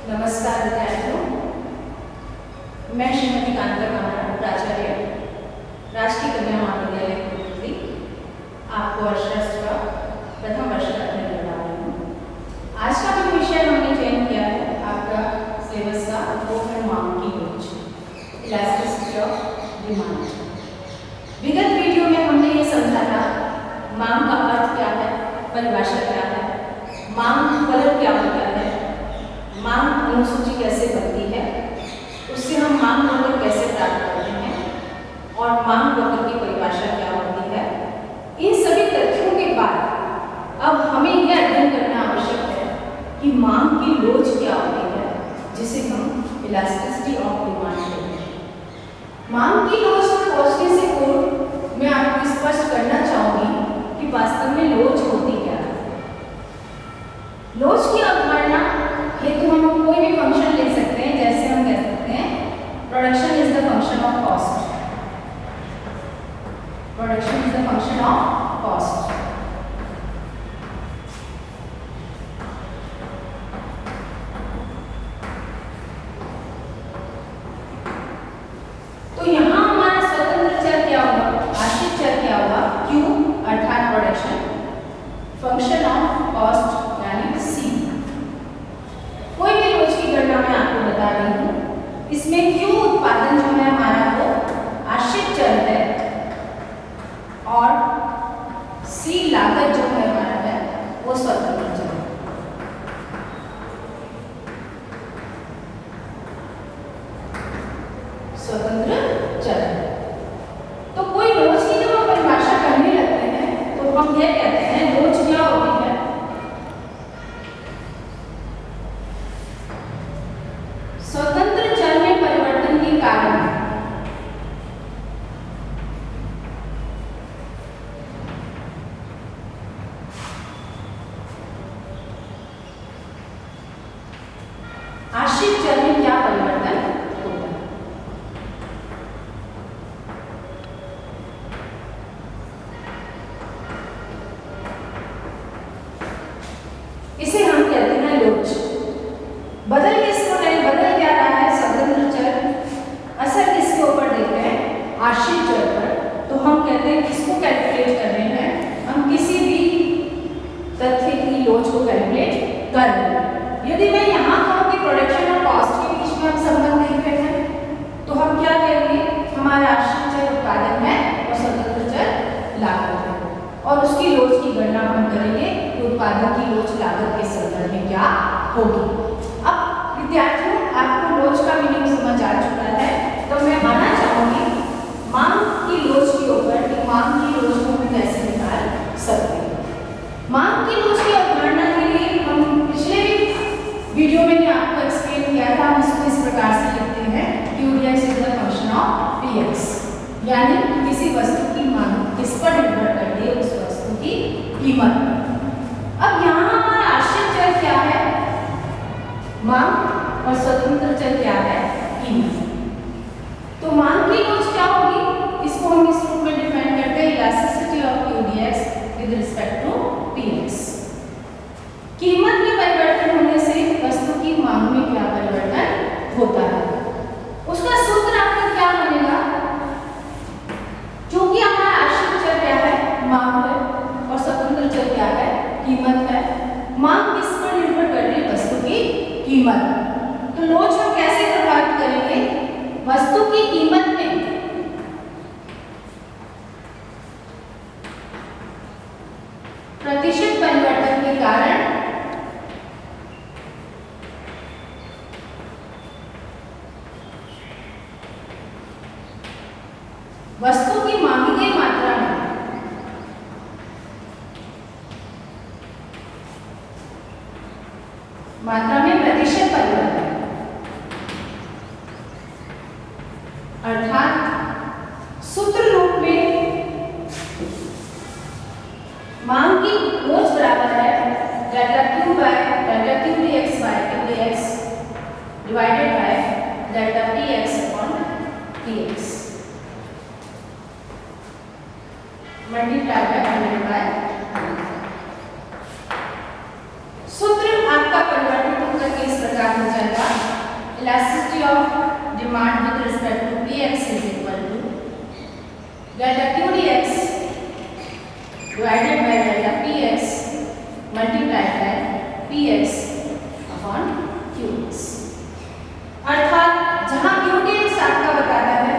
नमस्कार विद्यार्थियों, मैं श्रीमती कांता कामरा, प्राचार्य, राजकीय कन्या महाविद्यालय कोटपुतली, आपको अर्थशास्त्र का प्रथम वर्ष का अध्ययन करवा रही हूँ। आज का जो विषय हमने चयन किया है आपका सिलेबस का, वो है मांग की लोच, इलास्टिसिटी ऑफ डिमांड। विगत वीडियो में हमने ये समझा था मांग का अर्थ क्या है, परिभाषा क्या है, मांग फलन क्या होता है, मांग अनुसूची कैसे बनती है, उससे हम मांग वक्र कैसे प्राप्त करते हैं और मांग वक्र की परिभाषा क्या होती है। इन सभी तथ्यों के बाद अब हमें यह अध्ययन करना आवश्यक है कि मांग की लोच क्या होती है, जिसे हम इलास्टिसिटी ऑफ डिमांड कहते हैं। मांग की लोच पर पहुंचने से पूर्व मैं आपको स्पष्ट करना चाहूंगी कि वास्तव में लोच होती क्या है। लोच की अवधारणा हेतु हम कोई भी फंक्शन ले सकते हैं, जैसे हम कह सकते हैं production is the function of cost, production is the function of cost. तो यहां हमारा स्वतंत्र चर क्या होगा, आश्रित चर क्या होगा, Q अर्थात प्रोडक्शन, फंक्शन ऑफ कॉस्ट यानी C। कोई भी लोच की गणना मैं आपको बता रही हूँ, इसमें Q उत्पादन जो है हमारा वो आश्रित चर है और C लागत जो है हमारा है वो स्वतंत्र चर है। स्वतंत्र चर है। तो कोई लोच की जब हम परिभाषा करने लगते हैं तो हम यह कहते हैं लोच क्या होती है, स्वतंत्र चर में परिवर्तन के कारण आश्रित चर में क्या परिवर्तन होता है। इसे हम कहते हैं लोच। बदल किसको नहीं, बदल क्या रहा है, स्वतंत्र चर असर किसके ऊपर देते हैं, आश्रित चर पर। तो हम कहते हैं किसको कैलकुलेट कर रहे हैं, हम किसी भी तथ्य की लोच को कैलकुलेट कर रहे हैं। यदि मैं यहाँ कहूँ कि प्रोडक्शन और कॉस्ट के बीच में हम संबंध देख रहे हैं तो हम क्या करेंगे, हमारा आश्रित चर उत्पादन है और स्वतंत्र चर लागत है और उसकी लोच की गणना हम करेंगे कि उत्पादन की लोच लागत के संदर्भ में क्या होगी। अब विद्यार्थियों, आपको लोच का मीनिंग समझ आ चुका है, तो मैं मानना चाहूंगी मांग की लोच के ऊपर कि मांग की लोच को हम कैसे निकाल सकते हैं। मांग की लोच की अवधारणा के लिए हम पिछले वीडियो में आपको एक्सप्लेन किया था, हम इसको इस प्रकार से लिखते हैं QDX is the function of PX, यानी किसी वस्तु की मांग किस पर निर्भर करती है, उस वस्तु की कीमत पर। अब यहाँ हमारा आश्रित चर क्या है, मांग, और स्वतंत्र चर क्या है, कीमत। तो मांग की लोच क्या होगी, इसको हम इस रूप में डिफाइन करते हैं, elasticity of QDX with respect to PX। कीमत में परिवर्तन होने से वस्तु की मांग में क्या परिवर्तन होता है, उसका सूत्र आपका क्या बनेगा। क्योंकि हमारा आश्रित चर क्या है, मांग है, और स्वतंत्र चर क्या है, कीमत है। मांग किस पर निर्भर कर रही है, वस्तु की कीमत। तो लोच हम कैसे प्रभावित करेंगे, वस्तु की कीमत में प्रतिशत परिवर्तन के कारण वस्तु की मांगी गई मात्रा में प्रतिशत परिवर्तन, अर्थात सूत्र रूप में मांग की लोच बराबर है delta Q by delta QDX by QDX divided by delta PX upon PX multiply by 100 by. सूत्र आपका परिवर्तित होकर के इस प्रकार प्रकार हो जाएगा, elasticity of demand with respect to Px is equal to delta QdX divided by delta Px multiplied by Px upon Qx। अर्थात जहां QdX आपका बताता है,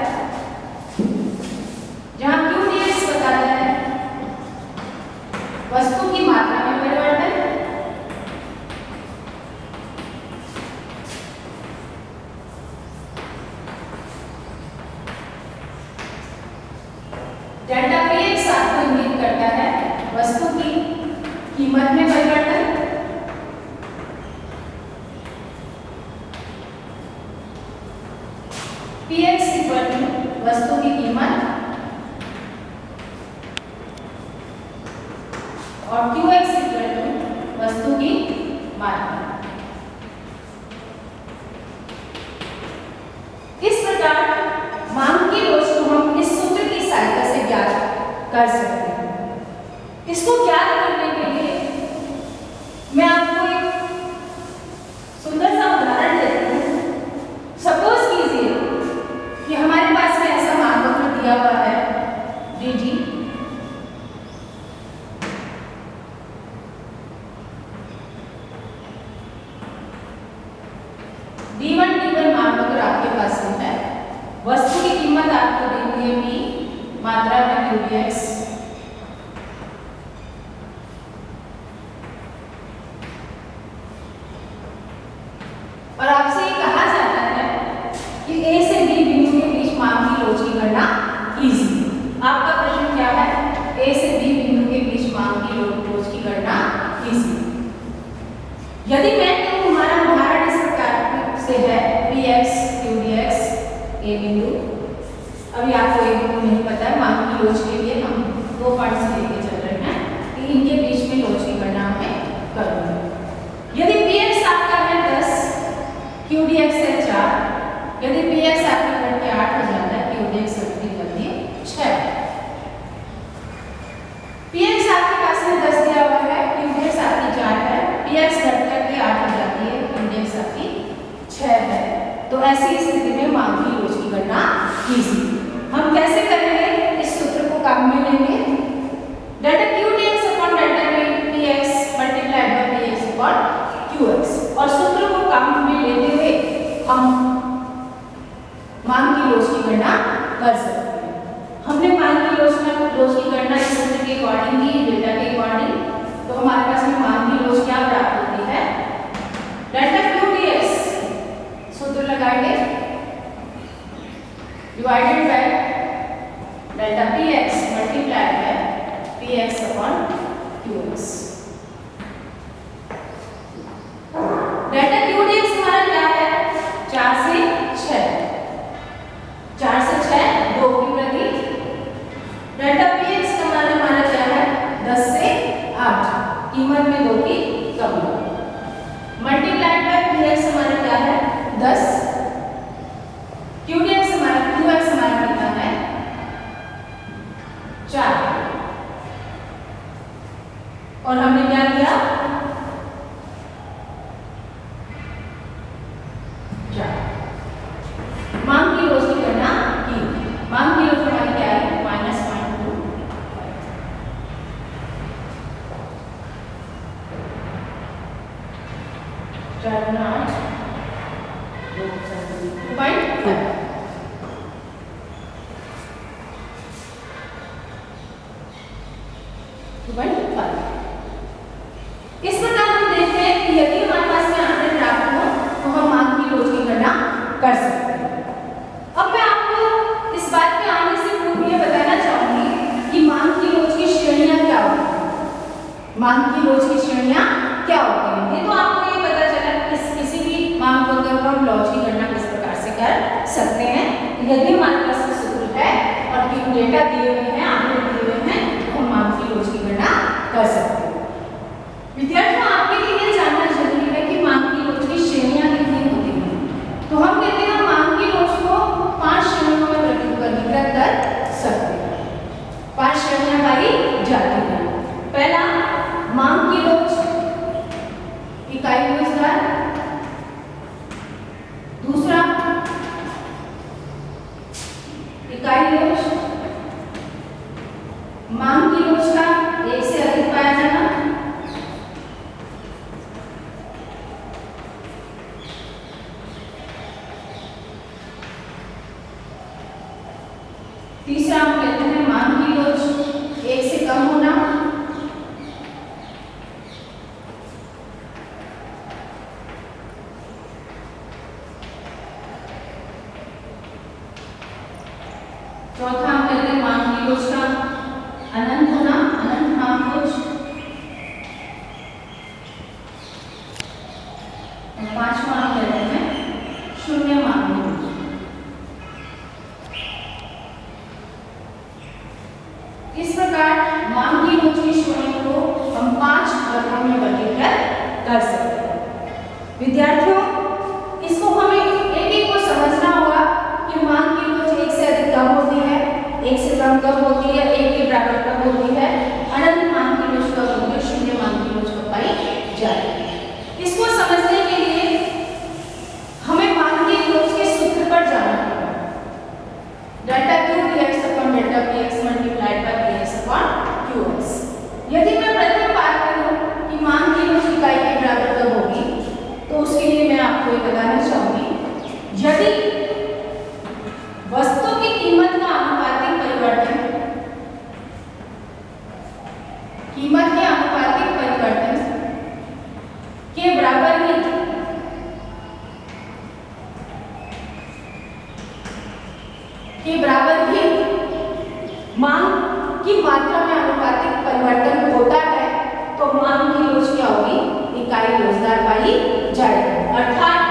जहां QdX बताता है वस्तु की मात्रा में परिवर्तन, डेल्टा Px आपको इंगित करता है वस्तु की कीमत में परिवर्तन, Px इक्वल टू वस्तु की कीमत और Qx इक्वल टू वस्तु की मात्रा। इस प्रकार मांग की रोज को हम इस सूत्र की सहायता से ज्ञात कर सकते हैं। इसको ज्ञात करने के लिए मैं आपको एक सुंदर सा उदाहरण देती हूँ। सपोज कीजिए कि हमारे पास में ऐसा मांग वक्र दिया हुआ है dt, d1 d1 मांग वक्र आपके पास में है। वस्तु की कीमत आपको दी हुई है p, मात्रा है Qdx, और आपसे ये कहा जाता है कि A से B बिंदु के बीच मांग की लोच की गणना कीजिए। आपका प्रश्न क्या है? A से B बिंदु के बीच मांग की लोच की गणना कीजिए। यदि मैं कहूं हमारा उदाहरण इस प्रकार से है Px Qdx A बिंदु, अभी आपको A बिंदु नहीं पता है, मांग की लोच के लिए हम दो पॉइंट्स लेके चल रहे हैं कि इनके बीच में लोच की गणना हमें करनी है। यदि Px आपका है 10, Qdx है 4, यदि Px आपके घट के 8 हो जाता है, Qdx सबकी जल्दी 6। Px आपके पास में 10 दिया हुआ है, Qdx आपकी 4 है, Px घट करके 8 हो जाती है, Qdx आपकी 6 है। तो ऐसी स्थिति में मांग की लोच की गणना कीजिए। हम कैसे करेंगे? इस सूत्र को काम में लेंगे, delta Qdx upon delta Px multiplied by Px upon Qx, और सूत्र को काम में लेते हुए हम मांग की लोच की गणना कर सकते हैं। हमने मांग की लोच की गणना इस सूत्र के अकॉर्डिंग की, डेल्टा के अकॉर्डिंग, तो हमारे पास में मांग की लोच क्या प्राप्त होती है? डेल्टा Qdx सूत्र लगाएंगे divided by delta Px multiplied by Px upon Qx। Delta Qdx हमारा क्या है? 4 से 6, 4 से 6 2 की वृद्धि। डेल्टा Px का मान हमारा क्या है? 10 से 8, कीमत में 2 की कमी। मल्टीप्लाइड बाय Px हमारा क्या है? 10, Qx हमारा कितना है? 4, और हमने क्या किया? मांग की लोच की गणना की। मांग की लोच हमारी क्या है? -0.25। इस प्रकार हम देखते हैं कि यदि हमारे पास में आंकड़े प्राप्त हो तो हम मांग की लोच की गणना कर सकते हैं। अब मैं आपको इस बात पे आने से पूर्व ये बताना चाहूंगी कि मांग की लोच की श्रेणियां क्या होती हैं। मांग की लोच की श्रेणियां क्या होती हैं? ये तो आपको ये पता चला कि किसी भी मांग वक्र पर हम लोच की गणना किस प्रकार से कर सकते हैं। यदि हमारे पास सूत्र है और डेटा दिए हुए हैं, आंकड़े दिए हुए हैं, तो हम मांग की लोच की गणना कर सकते हैं। विद्यार्थियों, आपके लिए ये जानना जरूरी है कि मांग की लोच की श्रेणियां कितनी होती हैं। तो हम कहते हैं मांग की लोच को 5 श्रेणियों में वर्गीकृत कर सकते हैं। 5 श्रेणियां पाई जाती हैं। पहला, मांग की लोच इकाई लोचदार, तीसरा हम कहते हैं मांग की लोच 1 से कम होना। चौथा हम कहते हैं मांग की लोच का अनंत होना, अनंत मांग लोच। और पांचवा हम कहते हैं शून्य मांग लोच। इस प्रकार मांग की लोच की श्रेणी को हम 5 वर्गों में वर्गीकृत कर सकते हैं। विद्यार्थियों, इसको हमें एक एक को समझना होगा कि मांग की लोच 1 से अधिक कब होती है, 1 से कम कब होती है, 1 के बराबर कब होती है, अनंत मांग की लोच कब होती है, शून्य मांग की लोच कब पाई जाती है। इसको समझने के लिए हमें मांग की लोच के सूत्र पर जाना होगा। Delta Q dx upon delta px multiplied by px upon qx। यदि मैं प्रथम बात करूं कि मांग की लोच इकाई के बराबर कब होगी, तो उसके लिए मैं आपको ये बताना चाहूंगी, यदि वस्तु की कीमत का आनुपातिक परिवर्तन, कीमत के आनुपातिक परिवर्तन के बराबर ही मांग की मात्रा में आनुपातिक परिवर्तन होता है, तो मांग की लोच क्या होगी, इकाई लोचदार पाई जाएगी। अर्थात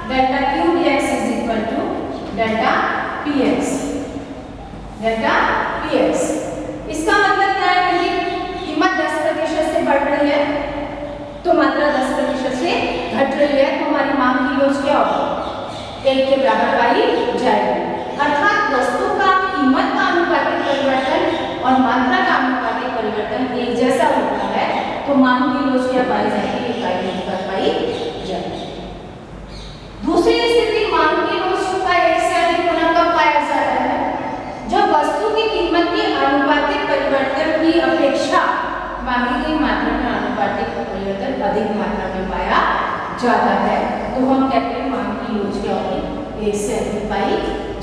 delta Q dx is equal to delta px, delta px। इसका मतलब क्या है कि कीमत 10% से बढ़ रही है तो मात्रा 10% से घट रही है, तो हमारी मांग की लोच क्या होगी, 1 के बराबर पाई जाएगी। अर्थात वस्तु का कीमत का आनुपातिक परिवर्तन और मात्रा का आनुपातिक परिवर्तन एक जैसा होता है, तो मांग की लोच क्या पाई जाएगी, इकाई लोचदार पाई जाएगी। दूसरी स्थिति मांग की लोच का 1 से अधिक होना कब पाया जाता है, जब वस्तु की कीमत के आनुपातिक परिवर्तन की अपेक्षा मांगी गई मात्रा में आनुपातिक परिवर्तन अधिक मात्रा में पाया जाता है, तो हम कहते हैं मांग की लोच क्या होगी, 1 से अधिक पाई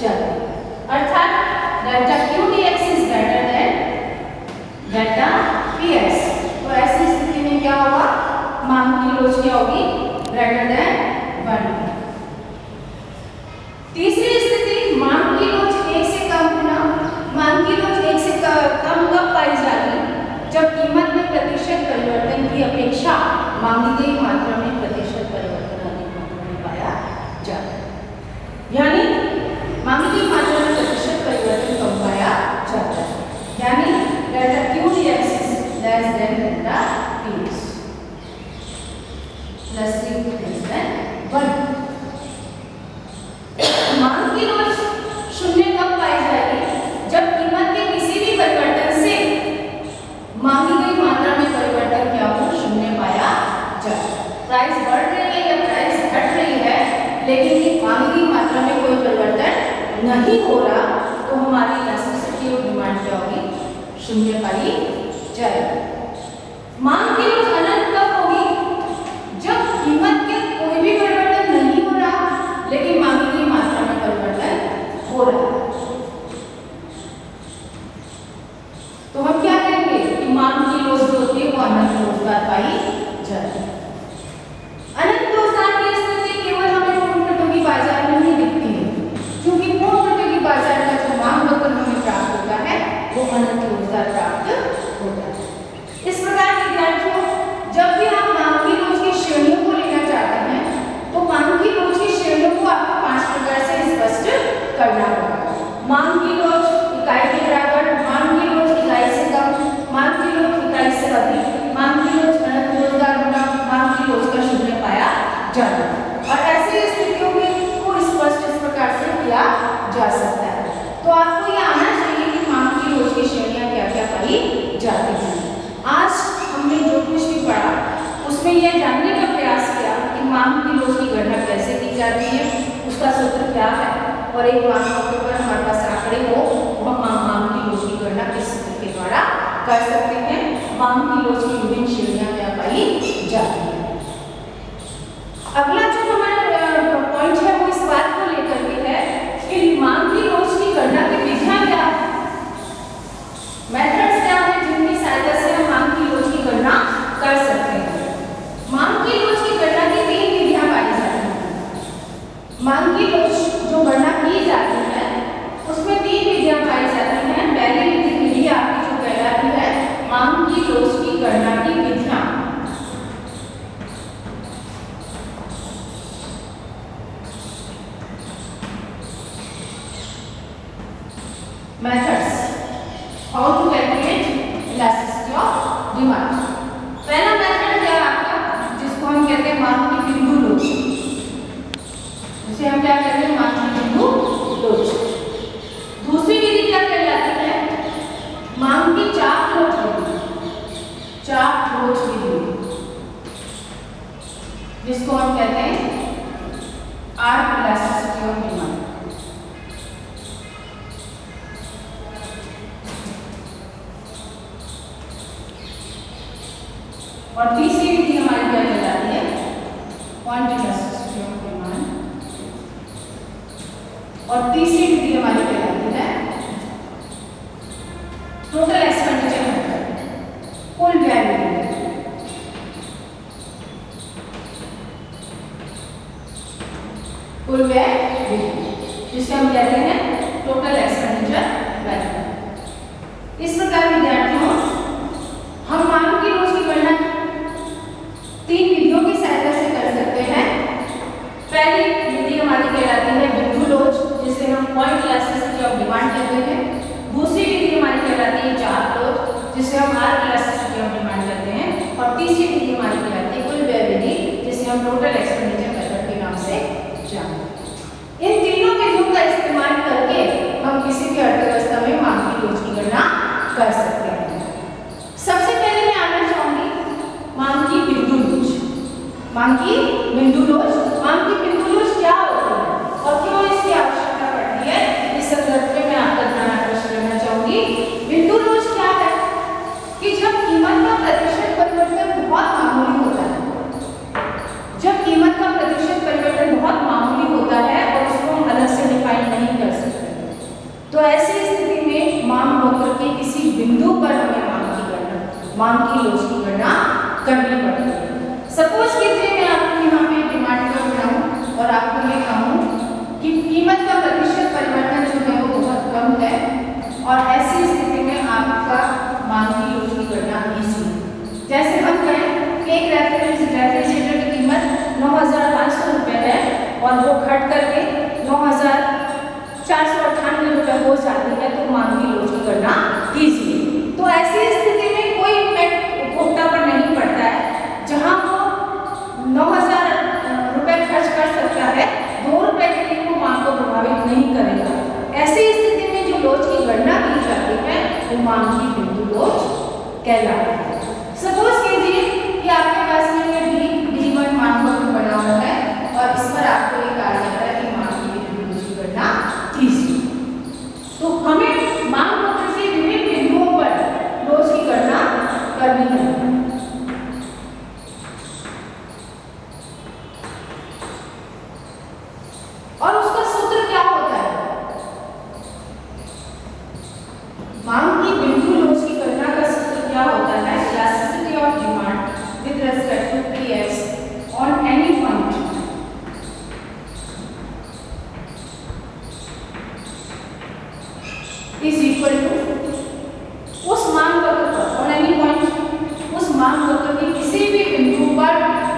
जाती है। अर्थात delta Q dx is greater than delta px। तो ऐसी स्थिति में क्या होगा, मांग की लोच क्या होगी, ग्रेटर देन 1। तीसरी स्थिति मांग की लोच 1 से कम होना। मांग की लोच 1 से कम कब पाई जाती, जब कीमत में प्रतिशत परिवर्तन की अपेक्षा मांगी गई मात्रा में प्रतिशत परिवर्तन अधिक मात्रा में पाया जाता है, यानी मांगी गई मात्रा में प्रतिशत परिवर्तन कम पाया जाता है, यानी delta Q dx is less than delta px, less than 1। मांग की लोच शून्य कब पाई जाएगी, जब कीमत के किसी भी परिवर्तन से मांगी गई मात्रा में परिवर्तन क्या हो, शून्य पाया जाए। प्राइस बढ़ रही है या प्राइस घट रही है, लेकिन ये मांगी गई मात्रा में कोई परिवर्तन नहीं हो रहा, तो हमारी इलास्टिसिटी और डिमांड क्या होगी, शून्य पाई जाएगी। मांग की लोच अनंत कब होगी, जब कीमत के कोई भी परिवर्तन नहीं हो रहा, लेकिन मांगी गई मात्रा में परिवर्तन हो रहा है। तो हम क्या करेंगे कि मांग की लोच जो होती है वो अनंत लोचदार पाई जाती है। अनंत लोचदार की स्थिति केवल हमें पूर्ण प्रतियोगी बाजार में नहीं दिखती है, क्योंकि पूर्ण प्रतियोगी बाजार का जो मांग वक्र हमें प्राप्त होता है वो अनंत लोचदार प्राप्त होता है। इस प्रकार विद्यार्थियों, जब भी आप मांग की लोच की श्रेणियों को लेना चाहते हैं, तो मांग की लोच की श्रेणियों को आपको 5 प्रकार से स्पष्ट करना होगा। मांग की लोच इकाई के बराबर, मांग की लोच इकाई से कम, मांग की लोच इकाई से अधिक, मांग की लोच अनंत लोचदार होना, मांग की लोच का शून्य पाया जाना। और ऐसी स्थितियों में को स्पष्ट इस प्रकार से किया जा सकता है। तो आपको ये आना चाहिए कि मांग की लोच की श्रेणियां क्या क्या पाई जाती हैं। आज हमने जो कुछ भी पढ़ा उसमें यह जानने का प्रयास किया कि मांग की लोच की गणना कैसे की जाती है, उसका सूत्र क्या है, और एक मांग के ऊपर हमारे पास आंकड़े हो, हम मांग की लोच की गणना किस सूत्र के द्वारा कर सकते हैं। मांग की लोच की विभिन्न श्रेणियां क्या पाई जाती है। अगला जो हमारा पॉइंट है वो इस बात को लेकर के है कि मांग की लोच की गणना की विधियां क्या है। methods how to calculate elasticity of demand. पहला मेथड क्या है आपका, जिसको हम कहते हैं मांग की बिंदु लोच, जिसे हम क्या कहते हैं मांग की बिंदु लोच। दूसरी विधि क्या कहलाती है, मांग की चाप लोच विधि, चाप लोच विधि, जिसको हम कहते हैं आर्क इलास्टिसिटी ऑफ डिमांड। और तीसरी विधि हमारी क्या कहलाती है, पॉइंट इलास्टिसिटी ऑफ डिमांड। और तीसरी विधि हमारी कहलाती है टोटल एक्सपेंडिचर मेथड, कुल व्यय विधि। कुल व्यय विधि जिसे हम कहते हैं टोटल एक्सपेंडिचर मेथड। इस प्रकार विद्यार्थियों हम मांग की लोच की गणना 3 विधियों की सहायता से कर सकते हैं। पहली विधि हमारी कहलाती है बिंदु लोच, जिसे हम पॉइंट इलास्टिसिटी ऑफ डिमांड कहते हैं। दूसरी विधि हमारी कहलाती है चाप लोच, जिसे हम आर्क इलास्टिसिटी ऑफ डिमांड कहते हैं। और तीसरी विधि हमारी कहलाती है कुल व्यय विधि, जिसे हम टोटल एक्सपेंडिचर मेथड के नाम से जानते हैं। इन तीनों विधियों का इस्तेमाल करके हम किसी भी अर्थव्यवस्था में मांग की लोच की गणना कर सकते हैं। सबसे पहले मैं आना चाहूंगी मांग की बिंदु लोच। मांग की बिंदु लोच, मांग की बिंदु लोच क्या होती है और क्यों इसकी आवश्यकता पड़ती है, इस संदर्भ में मैं आपका ध्यान आकर्षित करना चाहूंगी। बिंदु लोच क्या है कि जब कीमत का प्रतिशत परिवर्तन बहुत मामूली होता है, जब कीमत का प्रतिशत परिवर्तन बहुत मामूली होता है और उसको हम अलग से डिफाइन नहीं कर सकते, तो ऐसी स्थिति में मांग वक्र के किसी बिंदु पर हमें मांग की लोच की गणना करनी पड़ती है। सपोज कीजिए मैं आपको यहाँ पे डिमांड का बनाऊं और आपको ये कहूँ कि कीमत का प्रतिशत परिवर्तन जो है वो बहुत कम है, और ऐसी स्थिति में आपका मांग की लोच की गणना इजी है। जैसे हम कहें कि एक रेफ्रिजरेटर की कीमत 9,500 रुपये है और वो घट करके 9,498 रुपये हो जाती है, तो मांग की लोच की गणना इजी है। तो ऐसी स्थिति में कोई इम्पैक्ट उपभोक्ता पर नहीं पड़ता है। जहां वो 9,000 रुपये खर्च कर सकता है, 2 रुपये के लिए वो मांग को प्रभावित नहीं करेगा। ऐसी स्थिति में जो लोच की गणना की जाती है वो मांग की बिंदु लोच कहलाती है। सपोज कीजिए कि आपके पास में ये D1 मांग वक्र बना हुआ है और इस पर आपको ये कहा जाता है कि मांग की बिंदु लोच की गणना कीजिए। तो हमें मांग वक्र से विभिन्न बिंदुओं पर लोच की गणना करनी है। और उसका सूत्र क्या होता है, मांग की बिंदु लोच की गणना का सूत्र क्या होता है, elasticity of demand with respect to Px on any point is equal to उस मांग वक्र पर, ऑन एनी पॉइंट, उस मांग वक्र के किसी भी बिंदु पर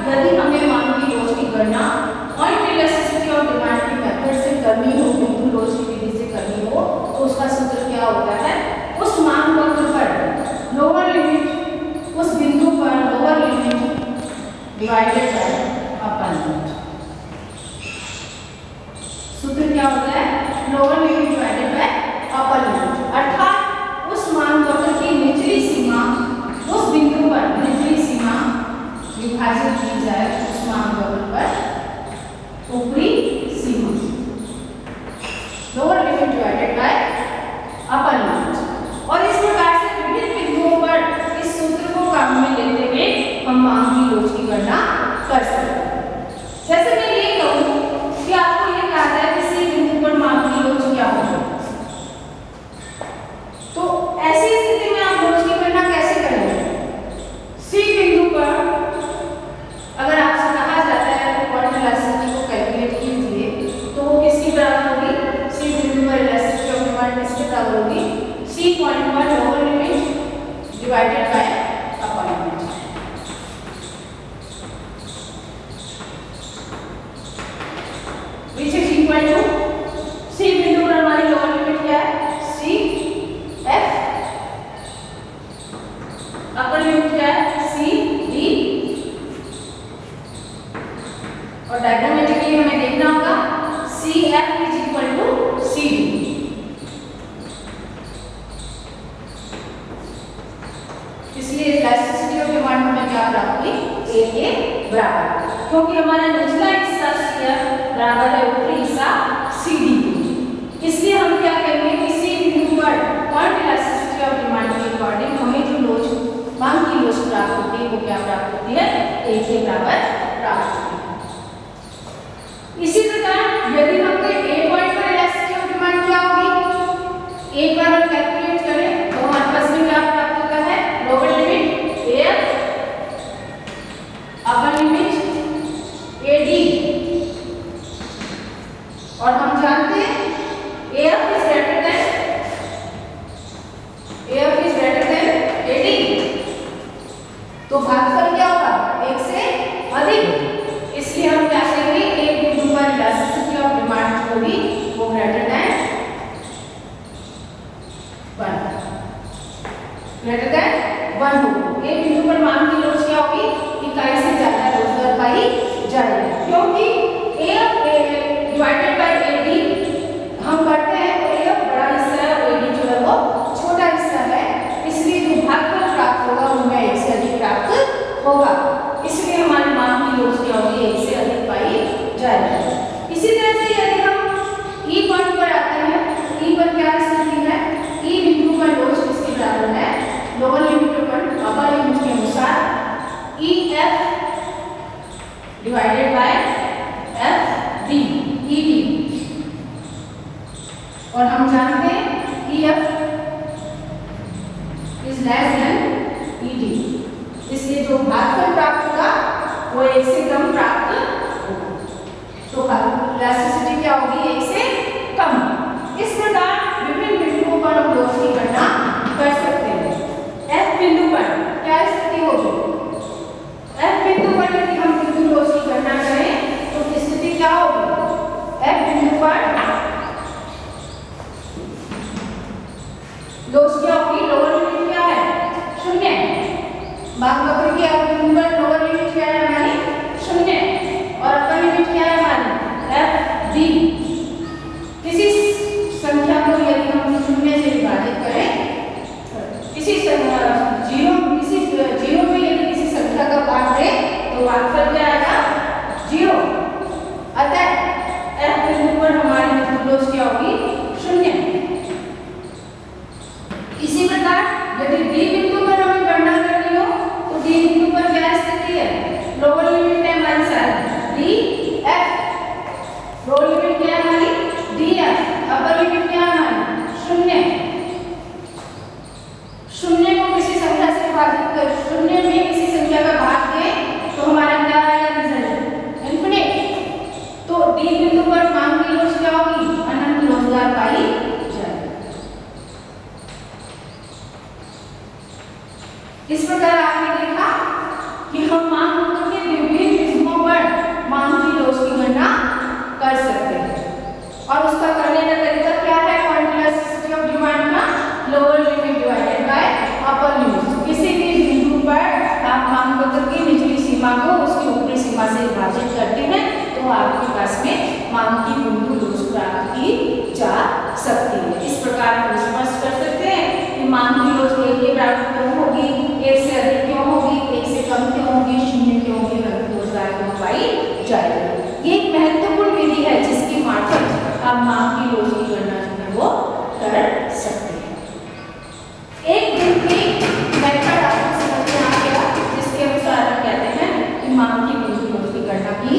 यदि हमें मांग की लोच की गणना पॉइंट इलास्टिसिटी ऑफ डिमांड की मेथड से करनी हो, बिंदु लोच की विधि से करनी हो, तो उसका सूत्र क्या होता है, उस मांग वक्र पर लोअर लिमिट, उस बिंदु पर lower limit divided by upper limit. सूत्र क्या होता है, lower limit divided by upper limit, अर्थात उस मांग वक्र की निचली सीमा, उस बिंदु पर निचली सीमा विभाजित की जाए उस मांग वक्र पर ऊपरी सीमा, lower limit divided by upper limit. और इस प्रकार से विभिन्न बिंदुओं पर इस सूत्र को काम में लेते हुए हम मांग की लोच की गणना कर सकते हैं। जैसे मैं ये कहूँ कि आपको ये कहा जाए किसी बिंदु पर मांग की लोच क्या होगी, तो ऐसी स्थिति में आप लोच की गणना कैसे करेंगे। सी बिंदु पर अगर आपसे कहा जाता है कि पॉइंट इलास्टिसिटी को कैलकुलेट कीजिए, तो वो किसकी बराबर होगी, सी बिंदु पर इलास्टिसिटी ऑफ डिमांड किसके बराबर होगी, सी पॉइंट पर lower limit divided by upper limit. which is equal to सी बिंदु पर हमारी लोअर लिमिट क्या है, सी और डायग्रामेटिकली हमें देखना होगा CF is equal to CD। इसलिए इलास्टिसिटी ऑफ डिमांड हमें क्या प्राप्त हुई, A के बराबर, क्योंकि हमारा निचला हिस्सा CF बराबर है ऊपरी हिस्सा CD के। इसलिए हम क्या करेंगे, किसी बिंदु पर पॉइंट इलास्टिसिटी ऑफ डिमांड के अकॉर्डिंग हमें जो लोच मांग की लोच प्राप्त होती है वो क्या प्राप्त होती है, A के बराबर प्राप्त होती है। इसी प्रकार यदि हम कोई A पॉइंट पर इलास्टिसिटी ऑफ डिमांड क्या होगी, एक बार हम कैलकुलेट करें तो हमारे पास में क्या प्राप्त होता है, lower limit AF upper limit AD, और हम जानते हैं AF is greater than AD, तो भागफल क्या होगा, 1 से अधिक। इसलिए हम क्या करेंगे, एक बिंदु पर इलास्टिसिटी ऑफ डिमांड होगी वो ग्रेटर देन 1 होगी। एक बिंदु पर मांग की लोच क्या होगी, इकाई से ज्यादा लोच दर पाई जाएगी, क्योंकि AF डिवाइडेड बाय AD हम करते हैं तो AF बड़ा हिस्सा है और AD जो है वो छोटा हिस्सा है, इसलिए जो भागफल प्राप्त होगा उनमें 1 से अधिक प्राप्त होगा। इसलिए हमारी मांग की लोच क्या होगी, 1 से अधिक पाई जाएगी। इसी तरह से यदि हम E पॉइंट पर आते हैं, E पर क्या स्थिति है, E बिंदु पर लोच किसके बराबर है, लोअर लिमिट पर अपर लिमिट के अनुसार EF divided by FD, ED, और हम जानते हैं EF is less than ED, इसलिए जो भागफल प्राप्त होगा वो 1 से कम प्राप्त होगा, तो इलास्टिसिटी क्या होगी, 1 से कम। इस प्रकार विभिन्न बिंदुओं पर हम लोच की गणना कर सकते हैं। F बिंदु पर क्या स्थिति होगी, F बिंदु पर यदि हम बिंदु लोच की गणना करें तो स्थिति क्या होगी, F बिंदु पर लोच क्या होगी, लोअर लिमिट क्या है, 0। मांग वक्र की F बिंदु पर लोअर लिमिट क्या है हमारी, 0, और अपर लिमिट क्या है हमारी, FD। किसी संख्या को यदि हम 0 से विभाजित करें, किसी जीरो में यदि किसी संख्या का भाग दें तो भागफल क्या आएगा, 0। अतः F बिंदु पर हमारी लोच क्या होगी, 0। इसी प्रकार यदि D बिंदु पर हमें गणना करनी हो तो D बिंदु पर क्या स्थिति है, लोअर लिमिट है हमारी सारी DF, लोअर लिमिट क्या है हमारी DF, अपर लिमिट क्या है हमारी 0। 0 को किसी संख्या से विभाजित कर 0 में किसी संख्या का भाग दें तो हमारा क्या आएगा रिजल्ट, इनफिनिट। तो D बिंदु पर मांग की लोच क्या होगी, अनंत लोच दर पाई जाएगी। इस प्रकार आपने देखा कि हम मांग वक्र के विभिन्न बिंदुओं पर मांग की लोच की गणना कर सकते हैं, और उसका करने का तरीका क्या है, पॉइंट इलास्टिसिटी ऑफ डिमांड का lower limit divided by upper limit. किसी भी बिंदु पर आप मांग वक्र की निचली सीमा को उसकी ऊपरी सीमा से विभाजित करते हैं तो आपके पास में मांग की बिंदु लोच प्राप्त की जा सकती है। इस प्रकार हम स्पष्ट कर सकते हैं कि मांग की लोच 1 के बराबर क्यों होगी, 1 से अधिक क्यों होगी, 1 से कम क्यों होगी, 0 क्यों होगी, अनंत लोच दर क्यों पाई जाएगी। ये एक महत्वपूर्ण विधि है जिसके मार्फत आप मांग की लोच की गणना जो है वो कर सकते हैं। एक मेथड आपको समझ में आ गया जिसके अनुसार हम कहते हैं कि मांग की बिंदु लोच की गणना की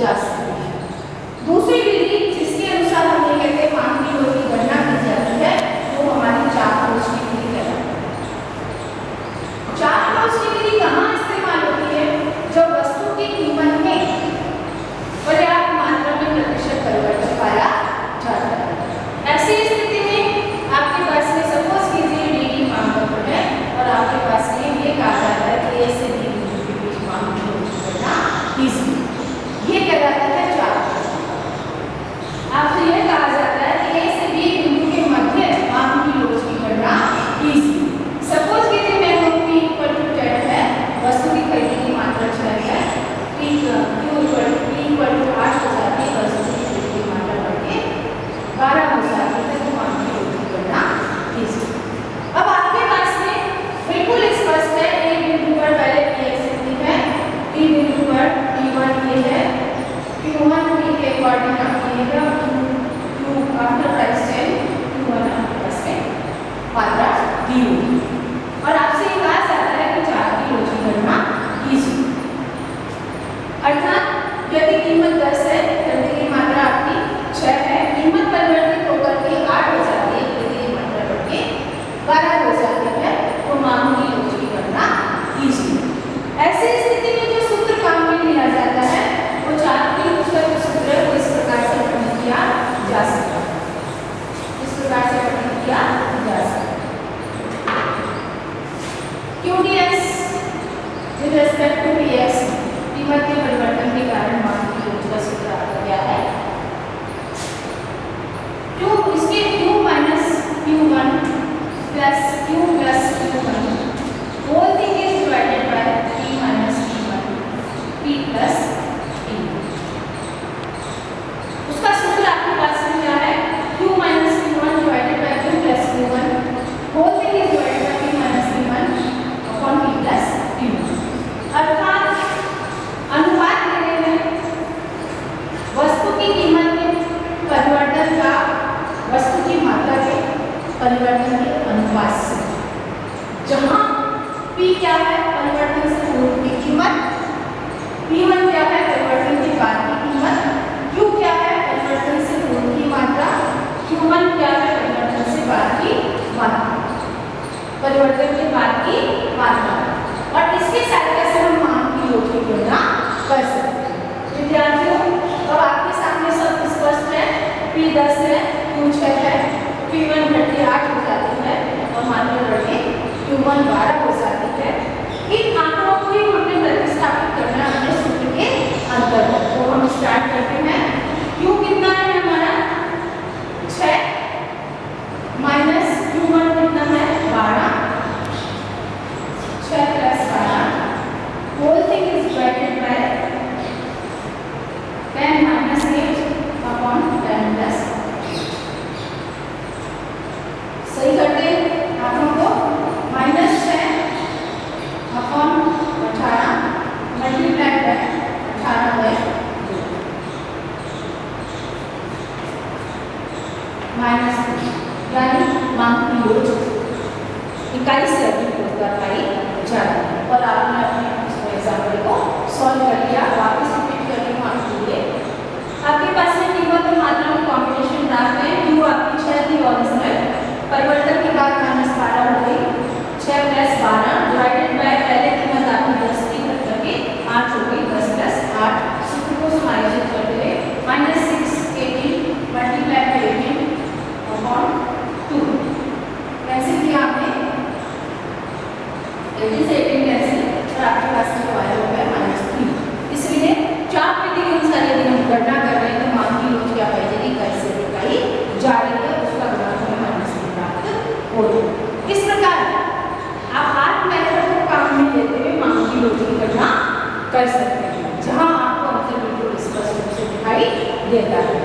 जा सकती है। दूसरी विधि जिसके अनुसार हम ये कहते हैं मांग की लोच की गणना की जाती है वो हमारी चाप लोच की विधि कहलाती है। चाप लोच की विधि कहाँ इस्तेमाल होती है, जब वस्तु की कीमत में पर्याप्त मात्रा में प्रतिशत परिवर्तन पाया जाता है। ऐसी स्थिति में आपके पास में सपोज कीजिए DD मांग वक्र है और आपके पास में ये कहा जाता है कि A से D बिंदु के बीच मांग की लोच की गणना कीजिए। ये कहलाता है यदि कीमत 10 है, यदि की मात्रा आपकी 6 है, कीमत परिवर्तित होकर के 8 हो जाती है, यदि ये मात्रा बढ़ के 12 हो जाती है, तो मांग की लोच की गणना कीजिए। ऐसी स्थिति में जो सूत्र काम में लिया जाता है वो 4 की लोच का जो सूत्र है वो इस प्रकार से प्रकट किया जा सकता है, इस प्रकार से प्रकट किया जा सकता है। QDS with respect to PS, कीमत के परिवर्तन के कारण मांग की लोच का सूत्र आता क्या है? इसके Q minus Q1 plus Q plus Q1 whole thing is divided by P minus P1 P plus P। उसका सूत्र आपके पास में क्या है? Q minus Q1 divided by Q plus Q1 whole thing is divided by P minus P1 upon P plus P1। अर्थात अनुपात ले रहे हैं वस्तु की कीमत के परिवर्तन का वस्तु की मात्रा के परिवर्तन के अनुपात से, जहां P क्या है? परिवर्तन से पूर्व की कीमत, P1 क्या है? परिवर्तन के बाद की कीमत, Q क्या है? परिवर्तन से पूर्व की मात्रा, Q1 क्या है? परिवर्तन से बाद की मात्रा, परिवर्तन के बाद की मात्रा। और इसके सहायता से हम मांग की लोच की गणना कर सकते हैं। विद्यार्थियों, अब आपके सामने सब स्पष्ट है। P 10 है, Q 6 है, P1 घट के 8 हो जाती है और मात्रा बढ़ के Q1 12 हो जाती है। इन आंकड़ों को ही हमने प्रतिस्थापित करना है अपने सूत्र के अंतर्गत। तो हम स्टार्ट करते हैं। Q कितना है हमारा? 6 माइनस Q1 कितना है? 12, 6 plus 12 whole thing is divided by 10 minus 8 upon 10 plus 8। सही करते हैं आप लोगों को। Minus 6 upon 18 multiply by 18 by 2 minus 2, यानी मांग की लोच इकाई से अधिक होकर पाई जा रही है। और आपने अपने एग्जाम्पल को सॉल्व कर लिया। वापस रिपीट कर रही हूँ आपके लिए। आपके पास में कीमत और मात्रा में कॉम्बिनेशन डालते हैं। Q आपकी 6 थी ओरिजिनल, परिवर्तन के बाद माइनस 12 हो गई, 6 प्लस 12 डिवाइडेड बाय पहले कीमत आपकी 10 थी, घट करके 8 हो गई, 10 प्लस 8। सूत्र को समायोजित करते हुए minus 6 18 multiply by 18 upon 2 cancel किया आपने, 18 से 18 कैंसिल और आपके पास में जो आया हुआ है -3। इसलिए चाप विधि के अनुसार यदि हम गणना कर रहे हैं तो मांग की लोच क्या पाई जाएगी? इकाई से इकाई जा रही है, उसका गुणांक हमें -3 प्राप्त हो जाएगा। इस प्रकार आप आठ मेथड को काम में लेते हुए मांग की लोच की गणना कर सकते हैं, जहां आपको अंतर बिल्कुल स्पष्ट रूप से दिखाई देता है।